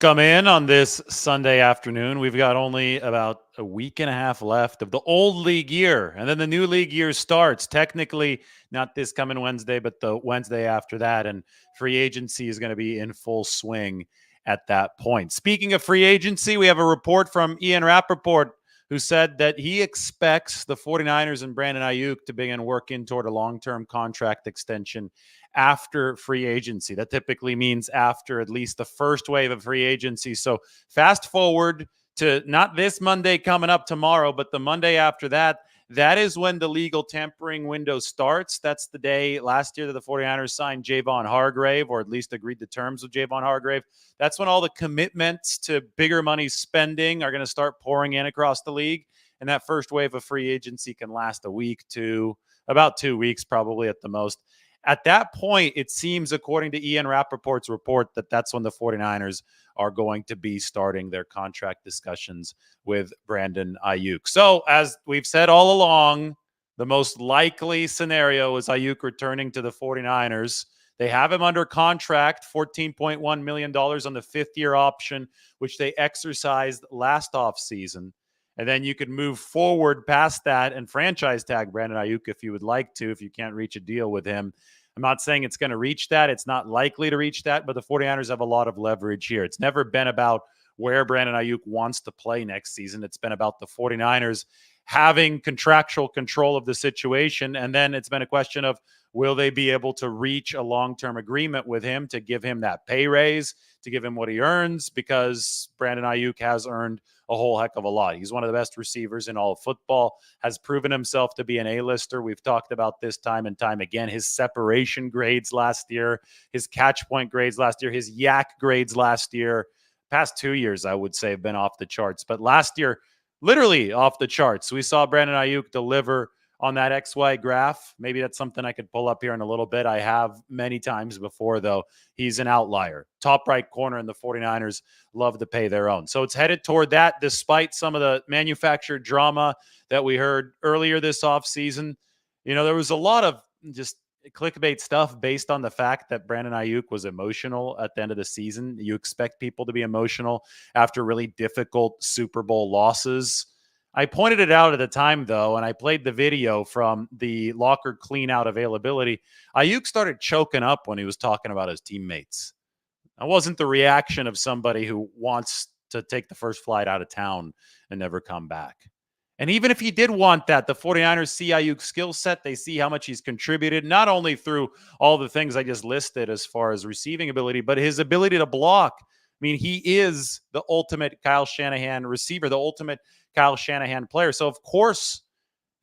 Come in on this Sunday afternoon. We've got only about a week and a half left of the old league year, and then the new league year starts. Technically, not this coming Wednesday, but the Wednesday after that, and free agency is going to be in full swing at that point. Speaking of free agency, we have a report from Ian Rappaport who said that he expects the 49ers and Brandon Aiyuk to begin working toward a long-term contract extension after free agency. That typically means after at least the first wave of free agency. So fast forward to not this Monday coming up tomorrow, but the Monday after that. That is when the legal tampering window starts. That's the day last year that the 49ers signed Javon Hargrave, or at least agreed to terms with Javon Hargrave. That's when all the commitments to bigger money spending are going to start pouring in across the league. And that first wave of free agency can last a week to about 2 weeks, probably at the most. At that point, it seems, according to Ian Rappaport's report, that that's when the 49ers are going to be starting their contract discussions with Brandon Aiyuk. So, as we've said all along, the most likely scenario is Aiyuk returning to the 49ers. They have him under contract, $14.1 million on the fifth-year option, which they exercised last offseason. And then you could move forward past that and franchise tag Brandon Aiyuk if you would like to, if you can't reach a deal with him. I'm not saying it's going to reach that. It's not likely to reach that, but the 49ers have a lot of leverage here. It's never been about where Brandon Aiyuk wants to play next season. It's been about the 49ers having contractual control of the situation. And then it's been a question of, will they be able to reach a long-term agreement with him to give him that pay raise, to give him what he earns? Because Brandon Aiyuk has earned a whole heck of a lot. He's one of the best receivers in all of football, has proven himself to be an A-lister. We've talked about this time and time again. His separation grades last year, his catch point grades last year, his yak grades last year. Past 2 years, I would say, have been off the charts. But last year, literally off the charts. We saw Brandon Aiyuk deliver on that XY graph. Maybe that's something I could pull up here in a little bit. I have many times before, though. He's an outlier. Top right corner, and the 49ers love to pay their own. So it's headed toward that, despite some of the manufactured drama that we heard earlier this offseason. You know, there was a lot of just clickbait stuff based on the fact that Brandon Aiyuk was emotional at the end of the season. You expect people to be emotional after really difficult Super Bowl losses. I pointed it out at the time, though, and I played the video from the locker clean-out availability. Aiyuk started choking up when he was talking about his teammates. That wasn't the reaction of somebody who wants to take the first flight out of town and never come back. And even if he did want that, the 49ers see Aiyuk's skill set. They see how much he's contributed, not only through all the things I just listed as far as receiving ability, but his ability to block. I mean, he is the ultimate Kyle Shanahan receiver, the ultimate Kyle Shanahan player. So, of course,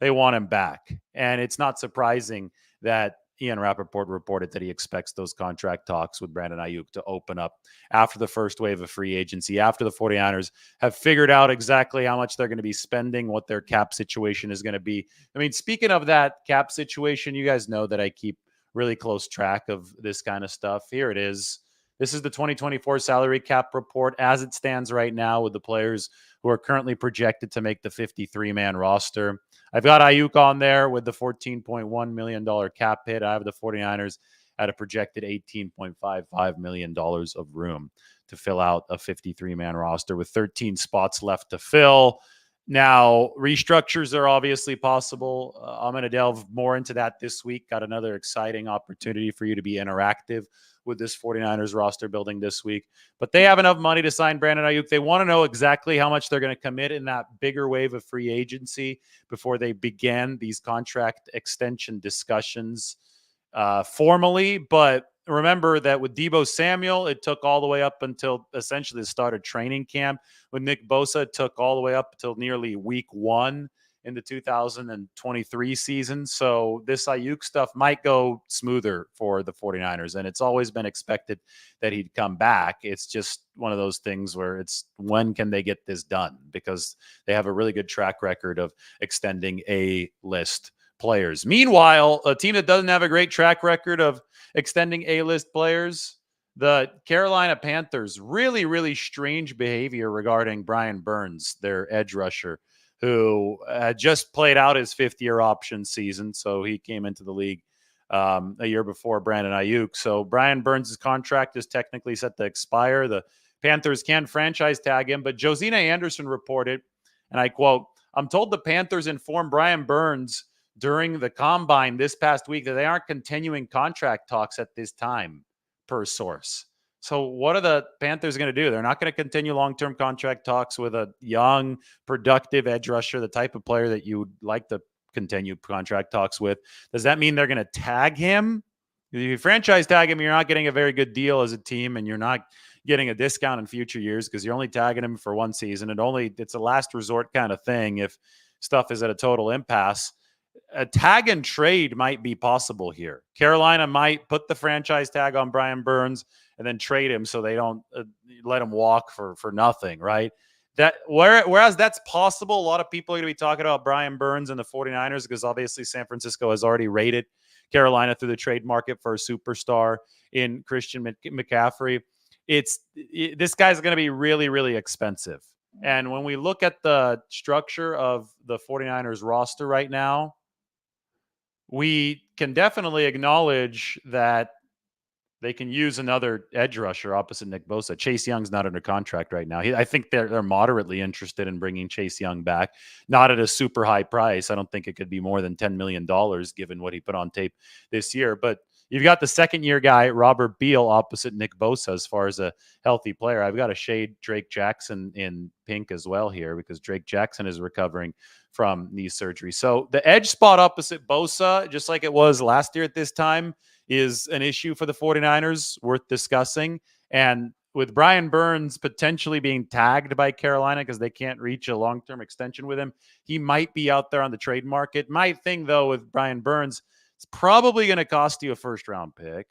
they want him back. And it's not surprising that Ian Rappaport reported that he expects those contract talks with Brandon Aiyuk to open up after the first wave of free agency, after the 49ers have figured out exactly how much they're going to be spending, what their cap situation is going to be. I mean, speaking of that cap situation, you guys know that I keep really close track of this kind of stuff. Here it is. This is the 2024 salary cap report as it stands right now with the players who are currently projected to make the 53-man roster. I've got Aiyuk on there with the $14.1 million cap hit. I have the 49ers at a projected $18.55 million of room to fill out a 53-man roster with 13 spots left to fill. Now, restructures are obviously possible. I'm going to delve more into that this week. Got another exciting opportunity for you to be interactive with this 49ers roster building this week. But they have enough money to sign Brandon Aiyuk. They want to know exactly how much they're going to commit in that bigger wave of free agency before they begin these contract extension discussions formally. But remember that with Deebo Samuel, it took all the way up until essentially the start of training camp. With Nick Bosa, it took all the way up until nearly week 1 in the 2023 season. So this Aiyuk stuff might go smoother for the 49ers. And it's always been expected that he'd come back. It's just one of those things where it's when can they get this done? Because they have a really good track record of extending A-list players. Meanwhile, a team that doesn't have a great track record of extending A-list players, the Carolina Panthers, really, really strange behavior regarding Brian Burns, their edge rusher, who had just played out his fifth-year option season. So he came into the league a year before Brandon Aiyuk. So Brian Burns' contract is technically set to expire. The Panthers can franchise tag him, but Josina Anderson reported, and I quote, "I'm told the Panthers informed Brian Burns during the combine this past week that they aren't continuing contract talks at this time," per source. So what are the Panthers going to do? They're not going to continue long-term contract talks with a young, productive edge rusher, the type of player that you would like to continue contract talks with. Does that mean they're going to tag him? If you franchise tag him, you're not getting a very good deal as a team, and you're not getting a discount in future years because you're only tagging him for one season. It's a last resort kind of thing if stuff is at a total impasse. A tag and trade might be possible here. Carolina might put the franchise tag on Brian Burns and then trade him so they don't let him walk for nothing, right? Whereas that's possible, a lot of people are going to be talking about Brian Burns and the 49ers because obviously San Francisco has already rated Carolina through the trade market for a superstar in Christian McCaffrey. This guy's going to be really, really expensive. And when we look at the structure of the 49ers roster right now, we can definitely acknowledge that they can use another edge rusher opposite Nick Bosa. Chase Young's not under contract right now. I think they're moderately interested in bringing Chase Young back, not at a super high price. I don't think it could be more than $10 million given what he put on tape this year. But you've got the second-year guy, Robert Beal, opposite Nick Bosa as far as a healthy player. I've got to shade Drake Jackson in pink as well here because Drake Jackson is recovering from knee surgery. So the edge spot opposite Bosa, just like it was last year at this time, is an issue for the 49ers worth discussing. And with Brian Burns potentially being tagged by Carolina because they can't reach a long-term extension with him, he might be out there on the trade market. My thing, though, with Brian Burns, it's probably going to cost you a first-round pick.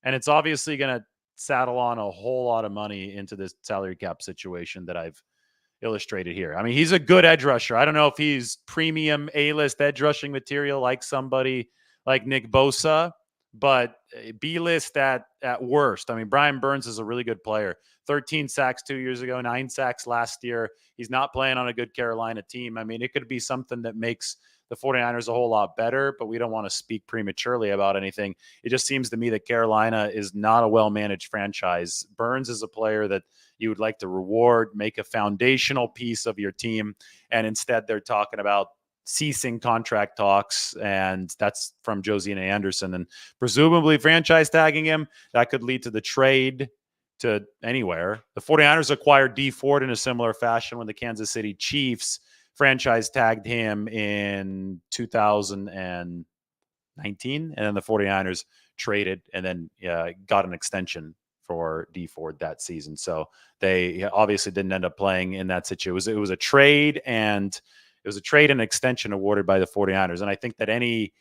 And it's obviously going to saddle on a whole lot of money into this salary cap situation that I've illustrated here. I mean, he's a good edge rusher. I don't know if he's premium A-list edge rushing material like somebody like Nick Bosa, but B-list at worst. I mean, Brian Burns is a really good player. 13 sacks 2 years ago, 9 sacks last year. He's not playing on a good Carolina team. I mean, it could be something that makes the 49ers a whole lot better, but we don't want to speak prematurely about anything. It just seems to me that Carolina is not a well-managed franchise. Burns is a player that you would like to reward, make a foundational piece of your team, and instead they're talking about ceasing contract talks, and that's from Josina Anderson, and presumably franchise tagging him. That could lead to the trade to anywhere. The 49ers acquired Dee Ford in a similar fashion when the Kansas City Chiefs franchise tagged him in 2019, and then the 49ers traded and then got an extension for Dee Ford that season. So they obviously didn't end up playing in that situation. It was a trade, and it was a trade and extension awarded by the 49ers. And I think that any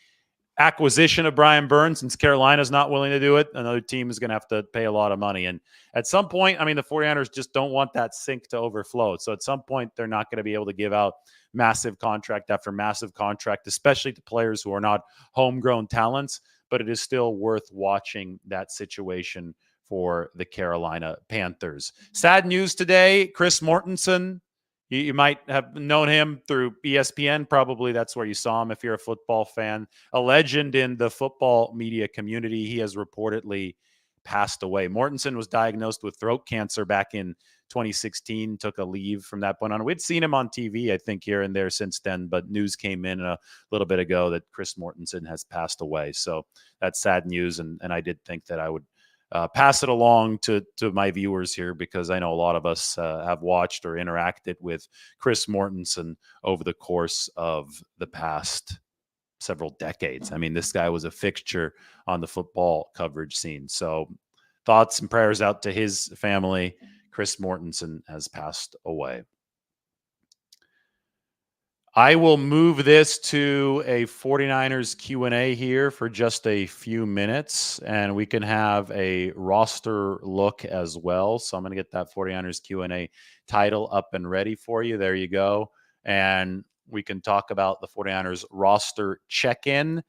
acquisition of Brian Burns, since Carolina's not willing to do it, another team is going to have to pay a lot of money. And at some point, I mean, the 49ers just don't want that sink to overflow. So at some point, they're not going to be able to give out massive contract after massive contract, especially to players who are not homegrown talents. But it is still worth watching that situation for the Carolina Panthers. Sad news today, Chris Mortenson. You might have known him through ESPN. Probably that's where you saw him if you're a football fan. A legend in the football media community. He has reportedly passed away. Mortenson was diagnosed with throat cancer back in 2016, took a leave from that point on. We'd seen him on TV, I think, here and there since then, but news came in a little bit ago that Chris Mortenson has passed away. So that's sad news, and I did think that I would pass it along to my viewers here because I know a lot of us have watched or interacted with Chris Mortenson over the course of the past several decades. I mean, this guy was a fixture on the football coverage scene. So thoughts and prayers out to his family. Chris Mortenson has passed away. I will move this to a 49ers Q&A here for just a few minutes, and we can have a roster look as well. So I'm going to get that 49ers Q&A title up and ready for you. There you go. And we can talk about the 49ers roster check-in.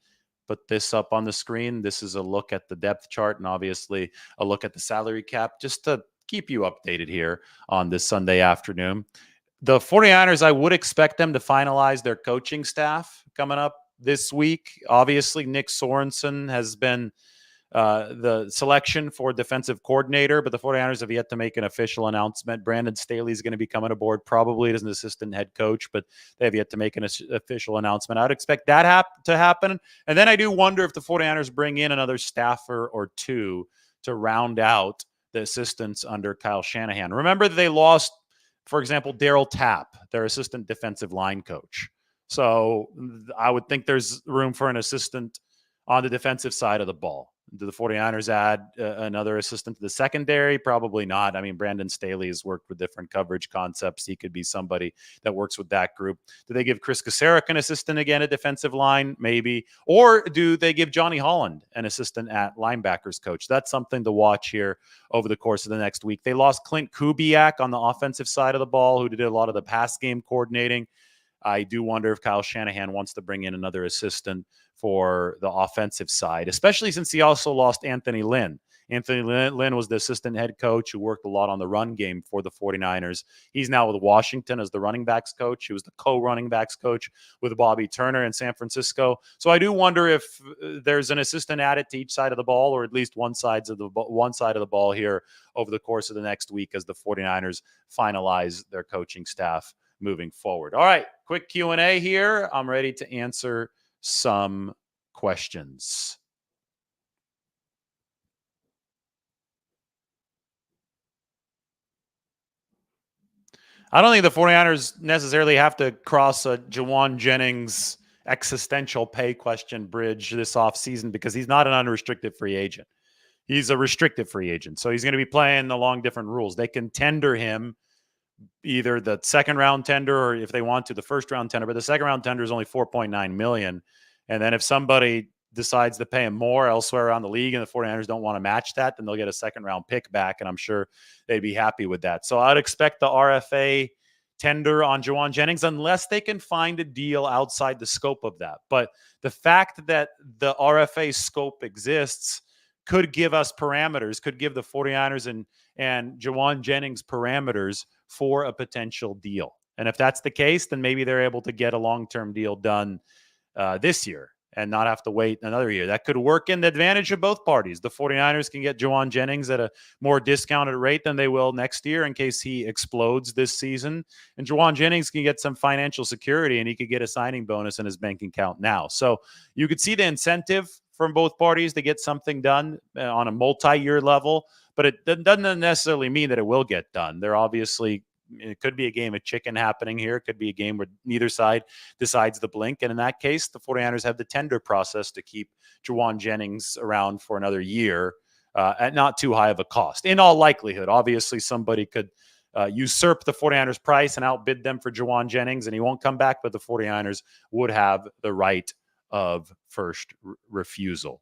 Put this up on the screen. This is a look at the depth chart and obviously a look at the salary cap just to keep you updated here on this Sunday afternoon. The 49ers, I would expect them to finalize their coaching staff coming up this week. Obviously, Nick Sorenson has been the selection for defensive coordinator, but the 49ers have yet to make an official announcement. Brandon Staley is going to be coming aboard probably as an assistant head coach, but they have yet to make an official announcement. I would expect that to happen. And then I do wonder if the 49ers bring in another staffer or two to round out the assistants under Kyle Shanahan. Remember that they lost, for example, Daryl Tapp, their assistant defensive line coach. So I would think there's room for an assistant on the defensive side of the ball. Do the 49ers add another assistant to the secondary? Probably not. I mean, Brandon Staley has worked with different coverage concepts. He could be somebody that works with that group. Do they give Chris Kasarik an assistant again at defensive line? Maybe. Or do they give Johnny Holland an assistant at linebackers coach? That's something to watch here over the course of the next week. They lost Clint Kubiak on the offensive side of the ball, who did a lot of the pass game coordinating. I do wonder if Kyle Shanahan wants to bring in another assistant for the offensive side, especially since he also lost Anthony Lynn. Anthony Lynn was the assistant head coach who worked a lot on the run game for the 49ers. He's now with Washington as the running backs coach. He was the co-running backs coach with Bobby Turner in San Francisco. So I do wonder if there's an assistant added to each side of the ball, or at least one side of the ball here over the course of the next week as the 49ers finalize their coaching staff moving forward. All right, quick Q&A here. I'm ready to answer some questions. I don't think the 49ers necessarily have to cross a Jawan Jennings existential pay question bridge this offseason because he's not an unrestricted free agent. He's a restricted free agent. So he's going to be playing along different rules. They can tender him either the second round tender, or if they want to, the first round tender, but the second round tender is only $4.9 million. And then if somebody decides to pay him more elsewhere around the league and the 49ers don't want to match that, then they'll get a second round pick back. And I'm sure they'd be happy with that. So I'd expect the RFA tender on Jawan Jennings, unless they can find a deal outside the scope of that. But the fact that the RFA scope exists could give us parameters, could give the 49ers and Jawan Jennings parameters for a potential deal. And if that's the case, then maybe they're able to get a long-term deal done this year and not have to wait another year. That could work in the advantage of both parties. The 49ers can get Jawan Jennings at a more discounted rate than they will next year in case he explodes this season. And Jawan Jennings can get some financial security, and he could get a signing bonus in his bank account now. So you could see the incentive from both parties to get something done on a multi-year level, but it doesn't necessarily mean that it will get done. They're obviously, it could be a game of chicken happening here. It could be a game where neither side decides to blink. And in that case, the 49ers have the tender process to keep Jawan Jennings around for another year at not too high of a cost. In all likelihood, obviously somebody could usurp the 49ers price and outbid them for Jawan Jennings, and he won't come back, but the 49ers would have the right of first refusal.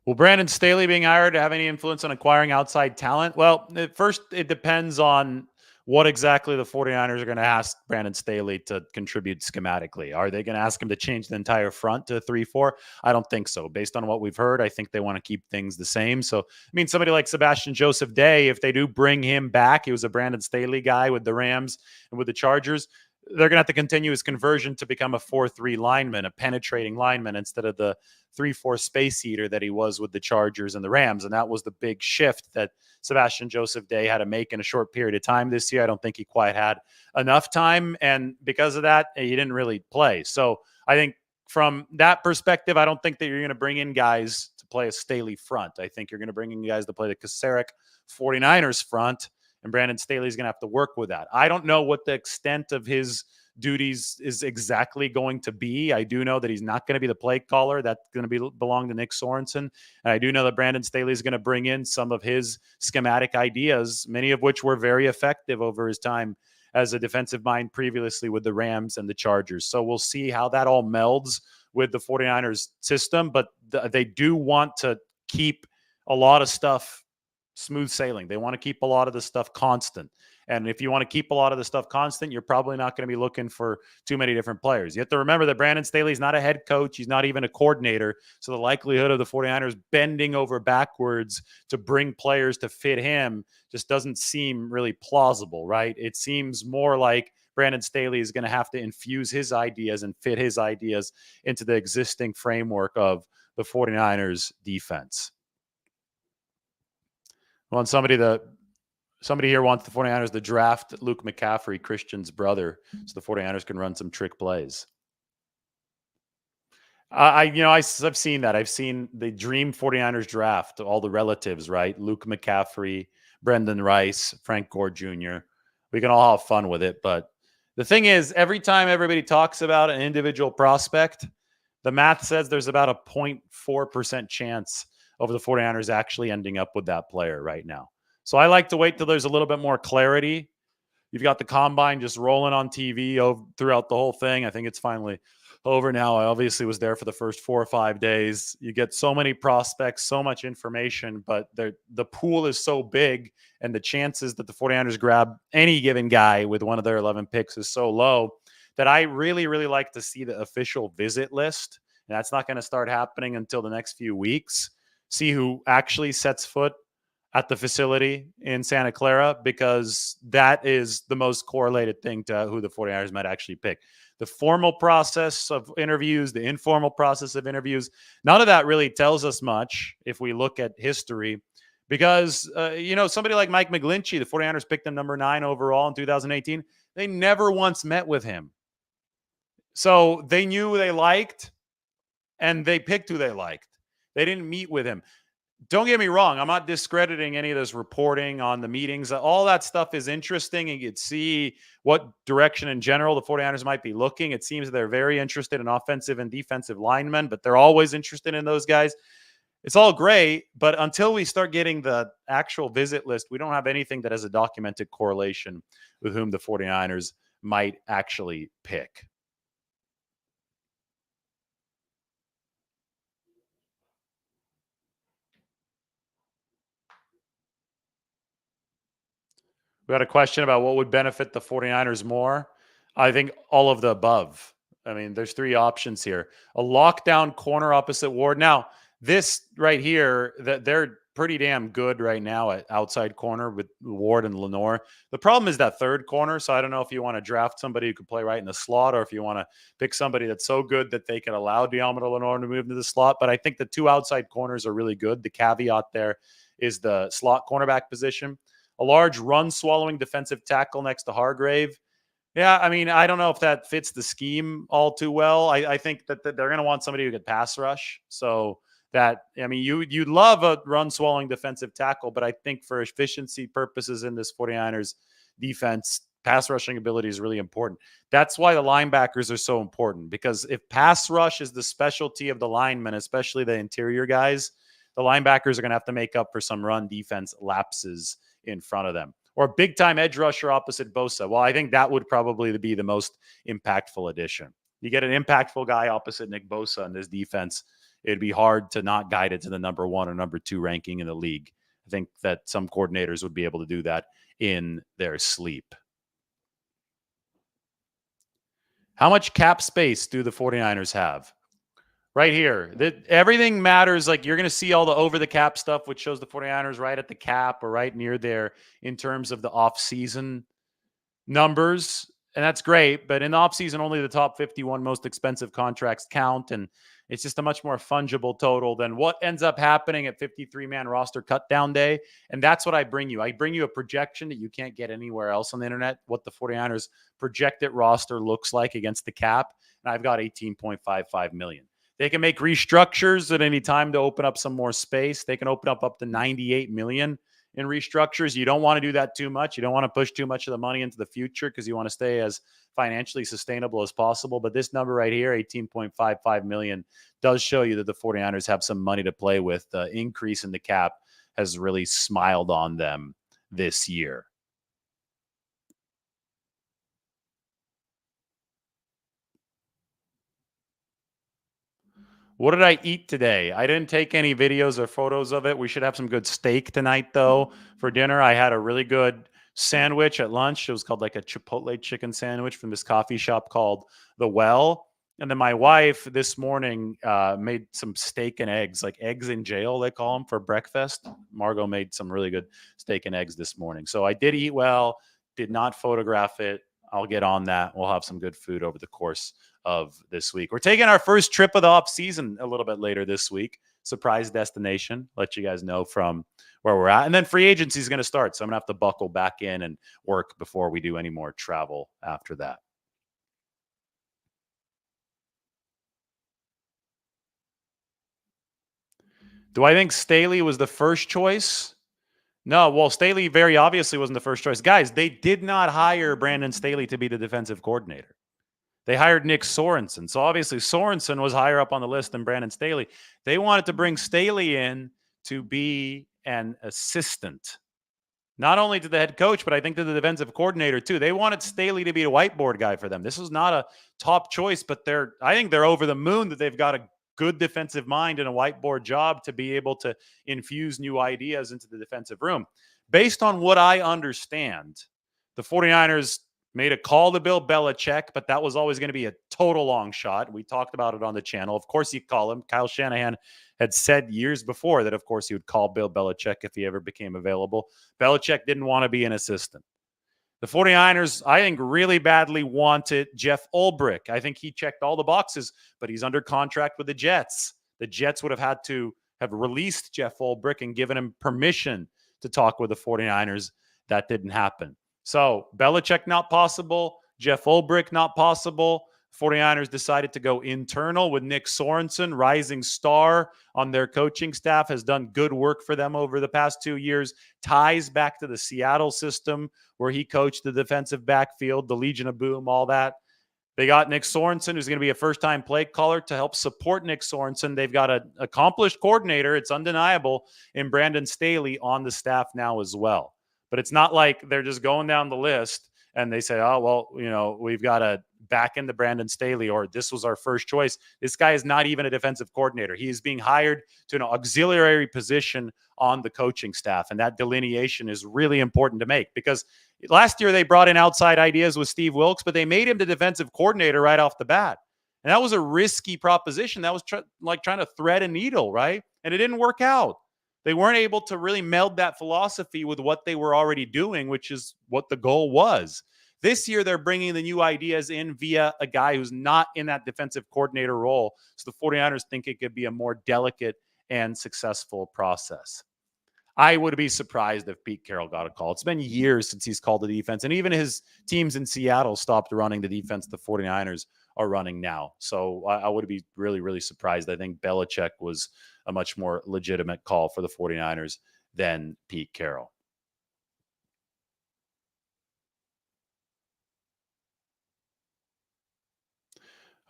Will Brandon Staley being hired have any influence on acquiring outside talent? Well, first, it depends on what exactly the 49ers are going to ask Brandon Staley to contribute schematically. Are they going to ask him to change the entire front to 3-4? I don't think so. Based on what we've heard, I think they want to keep things the same. So, I mean, somebody like Sebastian Joseph Day, if they do bring him back, he was a Brandon Staley guy with the Rams and with the Chargers, they're going to have to continue his conversion to become a 4-3 lineman, a penetrating lineman, instead of the 3-4 space eater that he was with the Chargers and the Rams. And that was the big shift that Sebastian Joseph Day had to make in a short period of time this year. I don't think he quite had enough time. And because of that, he didn't really play. So I think from that perspective, I don't think that you're going to bring in guys to play a Staley front. I think you're going to bring in guys to play the Kasarik 49ers front. And Brandon Staley is going to have to work with that. I don't know what the extent of his duties is exactly going to be. I do know that he's not going to be the play caller. That's going to belong to Nick Sorenson. And I do know that Brandon Staley is going to bring in some of his schematic ideas, many of which were very effective over his time as a defensive mind previously with the Rams and the Chargers. So we'll see how that all melds with the 49ers system. But they do want to keep a lot of stuff smooth sailing. They want to keep a lot of the stuff constant. And if you want to keep a lot of the stuff constant, you're probably not going to be looking for too many different players. You have to remember that Brandon Staley is not a head coach. He's not even a coordinator. So the likelihood of the 49ers bending over backwards to bring players to fit him just doesn't seem really plausible, right? It seems more like Brandon Staley is going to have to infuse his ideas and fit his ideas into the existing framework of the 49ers defense. Well, somebody here wants the 49ers to draft Luke McCaffrey, Christian's brother, so the 49ers can run some trick plays. I've seen that. I've seen the dream 49ers draft, all the relatives, right? Luke McCaffrey, Brendan Rice, Frank Gore Jr. We can all have fun with it. But the thing is, every time everybody talks about an individual prospect, the math says there's about a 0.4% chance of the 49ers actually ending up with that player right now. So I like to wait till there's a little bit more clarity. You've got the combine just rolling on TV throughout the whole thing. I think it's finally over now. I obviously was there for the first 4 or 5 days. You get so many prospects, so much information, but the pool is so big, and the chances that the 49ers grab any given guy with one of their 11 picks is so low that I really, really like to see the official visit list. And that's not going to start happening until the next few weeks. See who actually sets foot at the facility in Santa Clara, because that is the most correlated thing to who the 49ers might actually pick. The formal process of interviews, the informal process of interviews, none of that really tells us much if we look at history, because, somebody like Mike McGlinchey, the 49ers picked him number 9 overall in 2018. They never once met with him. So they knew who they liked, and they picked who they liked. They didn't meet with him. Don't get me wrong. I'm not discrediting any of this reporting on the meetings. All that stuff is interesting, and you can see what direction in general the 49ers might be looking. It seems they're very interested in offensive and defensive linemen, but they're always interested in those guys. It's all great, but until we start getting the actual visit list, we don't have anything that has a documented correlation with whom the 49ers might actually pick. We had a question about what would benefit the 49ers more. I think all of the above. I mean, there's 3 options here. A lockdown corner opposite Ward. Now, this right here, that they're pretty damn good right now at outside corner with Ward and Lenore. The problem is that third corner. So I don't know if you want to draft somebody who could play right in the slot, or if you want to pick somebody that's so good that they can allow Diamond Lenore to move into the slot. But I think the 2 outside corners are really good. The caveat there is the slot cornerback position. A large run-swallowing defensive tackle next to Hargrave. Yeah, I mean, I don't know if that fits the scheme all too well. I think that they're going to want somebody who could pass rush. So that, I mean, you'd love a run-swallowing defensive tackle, but I think for efficiency purposes in this 49ers defense, pass rushing ability is really important. That's why the linebackers are so important, because if pass rush is the specialty of the linemen, especially the interior guys, the linebackers are going to have to make up for some run defense lapses in front of them. Or a big-time edge rusher opposite Bosa. Well, I think that would probably be the most impactful addition. You get an impactful guy opposite Nick Bosa in this defense, it'd be hard to not guide it to the number 1 or number 2 ranking in the league. I think that some coordinators would be able to do that in their sleep. How much cap space do the 49ers have? Right here, everything matters. Like, you're going to see all the over the cap stuff, which shows the 49ers right at the cap or right near there in terms of the off-season numbers. And that's great. But in the offseason, only the top 51 most expensive contracts count. And it's just a much more fungible total than what ends up happening at 53-man roster cut down day. And that's what I bring you. I bring you a projection that you can't get anywhere else on the internet, what the 49ers projected roster looks like against the cap. And I've got $18.55 million. They can make restructures at any time to open up some more space. They can open up to $98 million in restructures. You don't want to do that too much. You don't want to push too much of the money into the future, because you want to stay as financially sustainable as possible. But this number right here, $18.55 million, does show you that the 49ers have some money to play with. The increase in the cap has really smiled on them this year. What did I eat today? I didn't take any videos or photos of it. We should have some good steak tonight, though, for dinner. I had a really good sandwich at lunch. It was called like a Chipotle chicken sandwich from this coffee shop called The Well. And then my wife this morning made some steak and eggs, like eggs in jail, they call them, for breakfast. Margot made some really good steak and eggs this morning. So I did eat well, did not photograph it. I'll get on that. We'll have some good food over the course of this week. We're taking our first trip of the off season a little bit later this week. Surprise destination. Let you guys know from where we're at. And then free agency is going to start. So I'm going to have to buckle back in and work before we do any more travel after that. Do I think Staley was the first choice? No. Well, Staley very obviously wasn't the first choice. Guys, they did not hire Brandon Staley to be the defensive coordinator. They hired Nick Sorenson. So obviously Sorenson was higher up on the list than Brandon Staley. They wanted to bring Staley in to be an assistant, not only to the head coach, but I think to the defensive coordinator too. They wanted Staley to be a whiteboard guy for them. This was not a top choice, but I think they're over the moon that they've got a good defensive mind and a whiteboard job to be able to infuse new ideas into the defensive room. Based on what I understand, the 49ers made a call to Bill Belichick, but that was always going to be a total long shot. We talked about it on the channel. Of course, you call him. Kyle Shanahan had said years before that, of course, he would call Bill Belichick if he ever became available. Belichick didn't want to be an assistant. The 49ers, I think, really badly wanted Jeff Ulbrich. I think he checked all the boxes, but he's under contract with the Jets. The Jets would have had to have released Jeff Ulbrich and given him permission to talk with the 49ers. That didn't happen. So Belichick, not possible. Jeff Ulbrich, not possible. 49ers decided to go internal with Nick Sorenson, rising star on their coaching staff, has done good work for them over the past 2 years, ties back to the Seattle system where he coached the defensive backfield, the Legion of Boom, all that. They got Nick Sorenson, who's going to be a first-time play caller to help support Nick Sorenson. They've got an accomplished coordinator, it's undeniable, in Brandon Staley on the staff now as well. But it's not like they're just going down the list and they say, oh, well, we've got to back into Brandon Staley, or this was our first choice. This guy is not even a defensive coordinator. He is being hired to an auxiliary position on the coaching staff. And that delineation is really important to make, because last year they brought in outside ideas with Steve Wilkes, but they made him the defensive coordinator right off the bat. And that was a risky proposition. That was like trying to thread a needle, right? And it didn't work out. They weren't able to really meld that philosophy with what they were already doing, which is what the goal was. This year, they're bringing the new ideas in via a guy who's not in that defensive coordinator role. So the 49ers think it could be a more delicate and successful process. I would be surprised if Pete Carroll got a call. It's been years since he's called the defense, and even his teams in Seattle stopped running the defense the 49ers are running now. So I would be really, really surprised. I think Belichick was a much more legitimate call for the 49ers than Pete Carroll.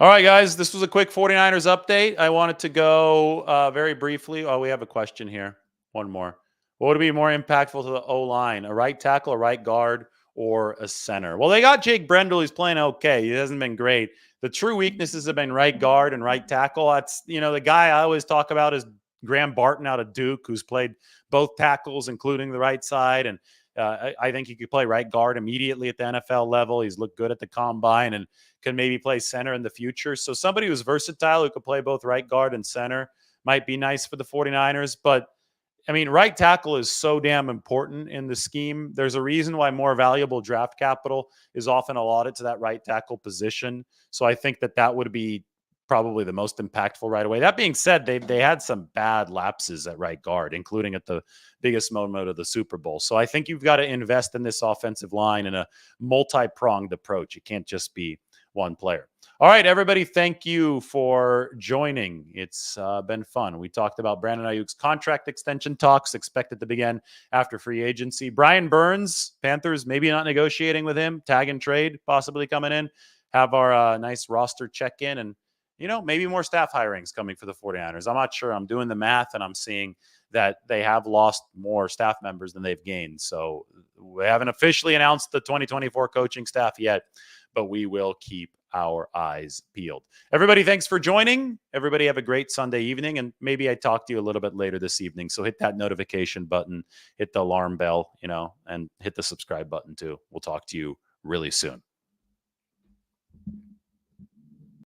All right, guys, this was a quick 49ers update. I wanted to go very briefly. Oh, we have a question here. One more. What would be more impactful to the O-line, a right tackle, a right guard, or a center? Well, they got Jake Brendel. He's playing okay. He hasn't been great. The true weaknesses have been right guard and right tackle. That's, the guy I always talk about is Graham Barton out of Duke, who's played both tackles, including the right side. And I think he could play right guard immediately at the NFL level. He's looked good at the combine and can maybe play center in the future. So somebody who's versatile, who could play both right guard and center, might be nice for the 49ers. But right tackle is so damn important in the scheme. There's a reason why more valuable draft capital is often allotted to that right tackle position. So I think that would be probably the most impactful right away. That being said, they had some bad lapses at right guard, including at the biggest moment of the Super Bowl. So I think you've got to invest in this offensive line in a multi-pronged approach. It can't just be one player. All right, everybody, thank you for joining. It's been fun. We talked about Brandon Aiyuk's contract extension talks expected to begin after free agency. Brian Burns, Panthers, maybe not negotiating with him. Tag and trade possibly coming in. Have our nice roster check-in, and maybe more staff hirings coming for the 49ers. I'm not sure. I'm doing the math, and I'm seeing that they have lost more staff members than they've gained. So we haven't officially announced the 2024 coaching staff yet, but we will keep our eyes peeled. Everybody, thanks for joining. Everybody have a great Sunday evening, and maybe I talk to you a little bit later this evening. So hit that notification button, hit the alarm bell, and hit the subscribe button too. We'll talk to you really soon.